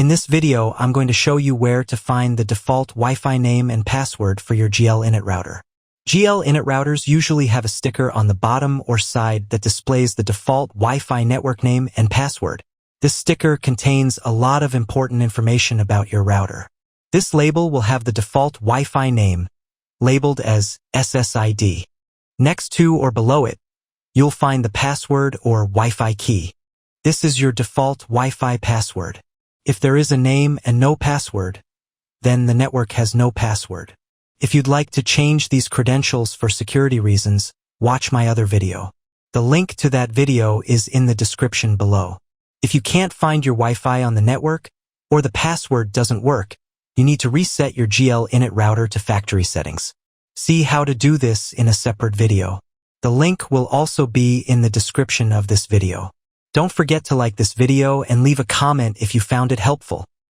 In this video, I'm going to show you where to find the default Wi-Fi name and password for your GL.iNet router. GL.iNet routers usually have a sticker on the bottom or side that displays the default Wi-Fi network name and password. This sticker contains a lot of important information about your router. This label will have the default Wi-Fi name, labeled as SSID. Next to or below it, you'll find the password or Wi-Fi key. This is your default Wi-Fi password. If there is a name and no password, then the network has no password. If you'd like to change these credentials for security reasons, watch my other video. The link to that video is in the description below. If you can't find your Wi-Fi on the network, or the password doesn't work, you need to reset your GL.iNet router to factory settings. See how to do this in a separate video. The link will also be in the description of this video. Don't forget to like this video and leave a comment if you found it helpful.